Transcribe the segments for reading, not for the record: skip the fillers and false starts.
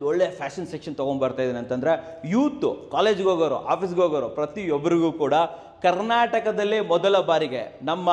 ಒಳ್ಳೆ fashion section ತೊಗೊಂಡ್ಬರ್ತಾ ಇದ್ದೀನಿ ಅಂತಂದರೆ ಯೂತ್ ಕಾಲೇಜ್ಗೆ ಹೋಗೋರು ಆಫೀಸ್ಗೆ ಹೋಗೋರು ಪ್ರತಿಯೊಬ್ಬರಿಗೂ ಕೂಡ ಕರ್ನಾಟಕದಲ್ಲೇ ಮೊದಲ ಬಾರಿಗೆ ನಮ್ಮ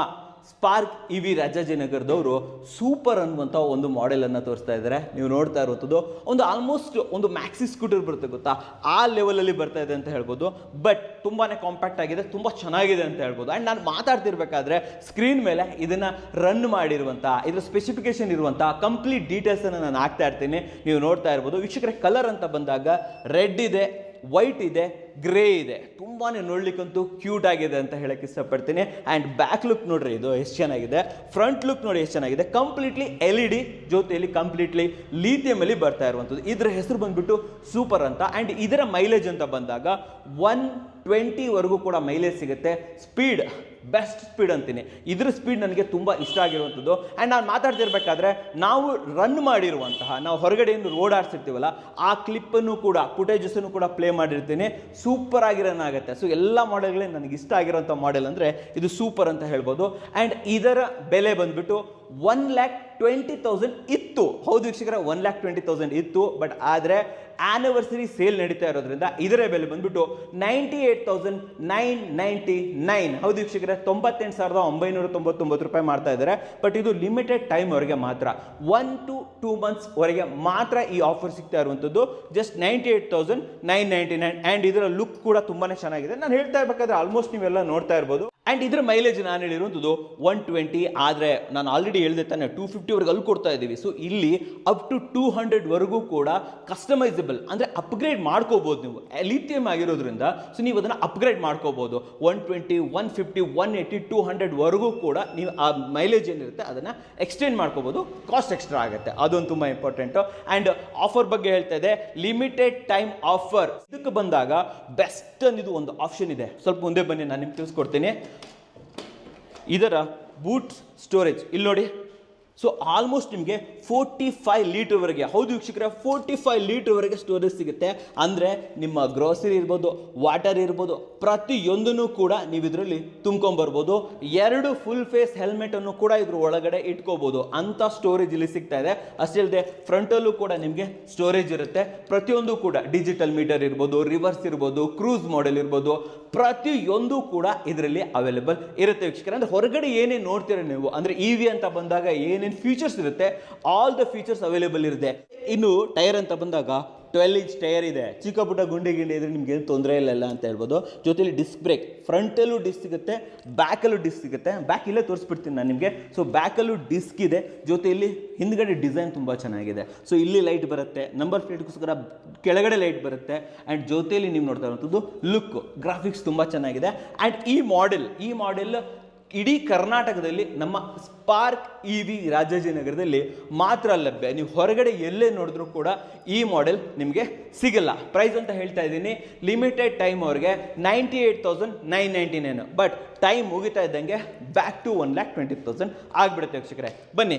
ಸ್ಪಾರ್ಕ್ EV ರಾಜಾಜಿನಗರದವರು ಸೂಪರ್ ಅನ್ನುವಂಥ ಒಂದು ಮಾಡೆಲನ್ನು ತೋರಿಸ್ತಾ ಇದ್ದಾರೆ. ನೀವು ನೋಡ್ತಾ ಇರುವಂಥದ್ದು ಒಂದು ಆಲ್ಮೋಸ್ಟ್ ಒಂದು ಮ್ಯಾಕ್ಸಿ ಸ್ಕೂಟರ್ ಬರುತ್ತೆ ಗೊತ್ತಾ, ಆ ಲೆವೆಲಲ್ಲಿ ಬರ್ತಾ ಇದೆ ಅಂತ ಹೇಳ್ಬೋದು. ಬಟ್ ತುಂಬಾ ಕಾಂಪ್ಯಾಕ್ಟ್ ಆಗಿದೆ, ತುಂಬ ಚೆನ್ನಾಗಿದೆ ಅಂತ ಹೇಳ್ಬೋದು. ಆ್ಯಂಡ್ ನಾನು ಮಾತಾಡ್ತಿರ್ಬೇಕಾದ್ರೆ ಸ್ಕ್ರೀನ್ ಮೇಲೆ ಇದನ್ನು ರನ್ ಮಾಡಿರುವಂಥ ಇದರ ಸ್ಪೆಸಿಫಿಕೇಶನ್ ಇರುವಂಥ ಕಂಪ್ಲೀಟ್ ಡೀಟೇಲ್ಸನ್ನು ನಾನು ಹಾಕ್ತಾ ಇರ್ತೀನಿ. ನೀವು ನೋಡ್ತಾ ಇರ್ಬೋದು ವೀಕ್ಷಕರೇ. ಕಲರ್ ಅಂತ ಬಂದಾಗ ರೆಡ್ ಇದೆ, ವೈಟ್ ಇದೆ, ಗ್ರೇ ಇದೆ. ತುಂಬಾ ನೋಡ್ಲಿಕ್ಕಂತೂ ಕ್ಯೂಟ್ ಆಗಿದೆ ಅಂತ ಹೇಳಕ್ಕೆ ಇಷ್ಟಪಡ್ತೀನಿ. ಆ್ಯಂಡ್ ಬ್ಯಾಕ್ ಲುಕ್ ನೋಡ್ರಿ, ಇದು ಎಷ್ಟು ಚೆನ್ನಾಗಿದೆ. ಫ್ರಂಟ್ ಲುಕ್ ನೋಡಿ ಎಷ್ಟು ಚೆನ್ನಾಗಿದೆ. ಕಂಪ್ಲೀಟ್ಲಿ LED ಜೊತೆಯಲ್ಲಿ ಕಂಪ್ಲೀಟ್ಲಿ ಲೀಥಿಯಮಲ್ಲಿ ಬರ್ತಾ ಇರುವಂಥದ್ದು. ಇದರ ಹೆಸರು ಬಂದ್ಬಿಟ್ಟು ಸೂಪರ್ ಅಂತ. ಆ್ಯಂಡ್ ಇದರ ಮೈಲೇಜ್ ಅಂತ ಬಂದಾಗ 120ವರೆಗೂ ಕೂಡ ಮೈಲೇಜ್ ಸಿಗುತ್ತೆ. ಸ್ಪೀಡ್ ಬೆಸ್ಟ್ ಸ್ಪೀಡ್ ಅಂತೀನಿ. ಇದರ ಸ್ಪೀಡ್ ನನಗೆ ತುಂಬ ಇಷ್ಟ ಆಗಿರುವಂಥದ್ದು. ಆ್ಯಂಡ್ ನಾನು ಮಾತಾಡ್ತಿರ್ಬೇಕಾದ್ರೆ ನಾವು ರನ್ ಮಾಡಿರುವಂತಹ, ನಾವು ಹೊರಗಡೆಯಿಂದ ರೋಡ್ ಆಡ್ಸಿರ್ತೀವಲ್ಲ, ಆ ಕ್ಲಿಪ್ಪನ್ನು ಕೂಡ ಫುಟೇಜಸ್ಸನ್ನು ಕೂಡ ಪ್ಲೇ ಮಾಡಿರ್ತೀನಿ. ಸೂಪರ್ ಆಗಿ ರನ್ ಆಗುತ್ತೆ. ಸೊ ಎಲ್ಲ ಮಾಡೆಲ್ಗಳೇ ನನಗೆ ಇಷ್ಟ ಆಗಿರೋಂಥ ಮಾಡೆಲ್ ಅಂದರೆ ಇದು ಸೂಪರ್ ಅಂತ ಹೇಳ್ಬೋದು. ಆ್ಯಂಡ್ ಇದರ ಬೆಲೆ ಬಂದ್ಬಿಟ್ಟು 1,20,000 ಇತ್ತು. ಹೌದು ವೀಕ್ಷಕರ, 1,20,000 ಇತ್ತು. ಬಟ್ ಆದರೆ ಆನಿವರ್ಸರಿ ಸೇಲ್ ನಡೀತಾ ಇರೋದ್ರಿಂದ ಇದರ ಬೆಲೆ ಬಂದ್ಬಿಟ್ಟು 98,999. ಹೌದು ವೀಕ್ಷಕರೇ, 98,999 ರೂಪಾಯಿ ಮಾಡ್ತಾ ಇದ್ದಾರೆ. ಬಟ್ ಇದು ಲಿಮಿಟೆಡ್ ಟೈಮ್ ವರೆಗೆ ಮಾತ್ರ, 1 to 2 months ವರೆಗೆ ಮಾತ್ರ ಈ ಆಫರ್ ಸಿಗ್ತಾ ಇರುವಂಥದ್ದು. ಜಸ್ಟ್ 98,999. ಆ್ಯಂಡ್ ಇದರ ಲುಕ್ ಕೂಡ ತುಂಬಾ ಚೆನ್ನಾಗಿದೆ. ನಾನು ಹೇಳ್ತಾ ಇರಬೇಕಾದ್ರೆ ಆಲ್ಮೋಸ್ಟ್ ನೀವೆಲ್ಲ ನೋಡ್ತಾ ಇರ್ಬೋದು. ಆ್ಯಂಡ್ ಇದರ ಮೈಲೇಜ್ ನಾನು ಹೇಳಿರುವಂಥದ್ದು 120. ಆದರೆ ನಾನು ಆಲ್ರೆಡಿ ಹೇಳಿದೆ ತಾನೆ 250ವರೆಗೆ ಅಲ್ಲಿ ಕೊಡ್ತಾ ಇದ್ದೀವಿ. ಸೊ ಇಲ್ಲಿ ಅಪ್ ಟು 200ವರೆಗೂ ಕೂಡ ಕಸ್ಟಮೈಸಬಲ್ ಅಂದರೆ ಅಪ್ಗ್ರೇಡ್ ಮಾಡ್ಕೋಬೋದು ನೀವು. ಲಿಥಿಯಂ ಆಗಿರೋದ್ರಿಂದ ಸೊ ನೀವು ಅದನ್ನು ಅಪ್ಗ್ರೇಡ್ ಮಾಡ್ಕೋಬೋದು. 120, 150, 180, 200ವರೆಗೂ ಕೂಡ ನೀವು ಆ ಮೈಲೇಜ್ ಏನಿರುತ್ತೆ ಅದನ್ನು ಎಕ್ಸ್ಟೆಂಡ್ ಮಾಡ್ಕೋಬೋದು. ಕಾಸ್ಟ್ ಎಕ್ಸ್ಟ್ರಾ ಆಗುತ್ತೆ, ಅದೊಂದು ತುಂಬ ಇಂಪಾರ್ಟೆಂಟು. ಆ್ಯಂಡ್ ಆಫರ್ ಬಗ್ಗೆ ಹೇಳ್ತಾ ಇದೆ, ಲಿಮಿಟೆಡ್ ಟೈಮ್ ಆಫರ್. ಇದಕ್ಕೆ ಬಂದಾಗ ಬೆಸ್ಟ್ ಅನ್ನೋದು ಒಂದು ಆಪ್ಷನ್ ಇದೆ. ಸ್ವಲ್ಪ ಮುಂದೆ ಬನ್ನಿ, ನಾನು ನಿಮ್ಗೆ ತಿಳಿಸ್ಕೊಡ್ತೀನಿ. ಇದರ ಬೂಟ್ ಸ್ಟೋರೇಜ್ ಇಲ್ಲಿ ನೋಡಿ. ಸೊ ಆಲ್ಮೋಸ್ಟ್ ನಿಮಗೆ 45 ಲೀಟರ್ವರೆಗೆ, ಹೌದು ವೀಕ್ಷಕರೇ, 45 ಲೀಟರ್ವರೆಗೆ ಸ್ಟೋರೇಜ್ ಸಿಗುತ್ತೆ. ಅಂದರೆ ನಿಮ್ಮ ಗ್ರೋಸರಿ ಇರ್ಬೋದು, ವಾಟರ್ ಇರ್ಬೋದು, ಪ್ರತಿಯೊಂದನ್ನು ಕೂಡ ನೀವು ಇದರಲ್ಲಿ ತುಂಬ್ಕೊಂಬರ್ಬೋದು. 2 ಫುಲ್ ಫೇಸ್ ಹೆಲ್ಮೆಟನ್ನು ಕೂಡ ಇದ್ರ ಒಳಗಡೆ ಇಟ್ಕೋಬೋದು. ಅಂಥ ಸ್ಟೋರೇಜ್ ಇಲ್ಲಿ ಸಿಗ್ತಾ ಇದೆ. ಅಷ್ಟೇ ಅಲ್ಲದೆ ಫ್ರಂಟಲ್ಲೂ ಕೂಡ ನಿಮಗೆ ಸ್ಟೋರೇಜ್ ಇರುತ್ತೆ. ಪ್ರತಿಯೊಂದು ಕೂಡ ಡಿಜಿಟಲ್ ಮೀಟರ್ ಇರ್ಬೋದು, ರಿವರ್ಸ್ ಇರ್ಬೋದು, ಕ್ರೂಸ್ ಮಾಡೆಲ್ ಇರ್ಬೋದು, ಪ್ರತಿಯೊಂದು ಕೂಡ ಇದರಲ್ಲಿ ಅವೈಲೇಬಲ್ ಇರುತ್ತೆ ವೀಕ್ಷಕರೇ. ಅಂದರೆ ಹೊರಗಡೆ ಏನೇನು ನೋಡ್ತೀರ ನೀವು, ಅಂದರೆ EV ಅಂತ ಬಂದಾಗ ಏನೇನು ಫೀಚರ್ಸ್ ಇರುತ್ತೆ, ಆಲ್ ದ ಫೀಚರ್ಸ್ ಅವೈಲೇಬಲ್ ಇರುತ್ತೆ. ಇನ್ನು ಟೈರ್ ಅಂತ ಬಂದಾಗ 12 ಇಂಚ್ ಟೈರ್ ಇದೆ. ಚಿಕ್ಕ ಪುಟ್ಟ ಗುಂಡಿ ಇದ್ರೆ ನಿಮ್ಗೆ ಏನು ತೊಂದರೆ ಇಲ್ಲ ಅಂತ ಹೇಳ್ಬೋದು. ಜೊತೆಲಿ ಡಿಸ್ಕ್ ಬ್ರೇಕ್, ಫ್ರಂಟಲ್ಲೂ ಡಿಸ್ಕ್ ಸಿಗುತ್ತೆ, ಬ್ಯಾಕಲ್ಲೂ ಡಿಸ್ಕ್ ಸಿಗುತ್ತೆ. ಬ್ಯಾಕ್ ಇಲ್ಲೇ ತೋರಿಸ್ಬಿಡ್ತೀನಿ ನಾನು ನಿಮಗೆ. ಸೊ ಬ್ಯಾಕಲ್ಲೂ ಡಿಸ್ಕ್ ಇದೆ, ಜೊತೆಯಲ್ಲಿ ಹಿಂದ್ಗಡೆ ಡಿಸೈನ್ ತುಂಬ ಚೆನ್ನಾಗಿದೆ. ಸೊ ಇಲ್ಲಿ ಲೈಟ್ ಬರುತ್ತೆ, ನಂಬರ್ ಪ್ಲೇಟ್ಗೋಸ್ಕರ ಕೆಳಗಡೆ ಲೈಟ್ ಬರುತ್ತೆ. ಆ್ಯಂಡ್ ಜೊತೆಯಲ್ಲಿ ನೀವು ನೋಡ್ತಾ ಇರುವಂಥದ್ದು ಲುಕ್, ಗ್ರಾಫಿಕ್ಸ್ ತುಂಬ ಚೆನ್ನಾಗಿದೆ. ಆ್ಯಂಡ್ ಈ ಮಾಡೆಲ್ ಇಡೀ ಕರ್ನಾಟಕದಲ್ಲಿ ನಮ್ಮ ಸ್ಪಾರ್ಕ್ EV ರಾಜಾಜಿನಗರದಲ್ಲಿ ಮಾತ್ರ ಲಭ್ಯ. ನೀವು ಹೊರಗಡೆ ಎಲ್ಲೇ ನೋಡಿದ್ರೂ ಕೂಡ ಈ ಮಾಡೆಲ್ ನಿಮಗೆ ಸಿಗಲ್ಲ. ಪ್ರೈಸ್ ಅಂತ ಹೇಳ್ತಾ ಇದ್ದೀನಿ, ಲಿಮಿಟೆಡ್ ಟೈಮ್ ಅವ್ರಿಗೆ 98,999. ಬಟ್ ಟೈಮ್ ಮುಗಿತಾ ಇದ್ದಂಗೆ ಬ್ಯಾಕ್ ಟು 1,20,000 ಆಗಿಬಿಡುತ್ತೆ ವೀಕ್ಷಕರೇ. ಬನ್ನಿ.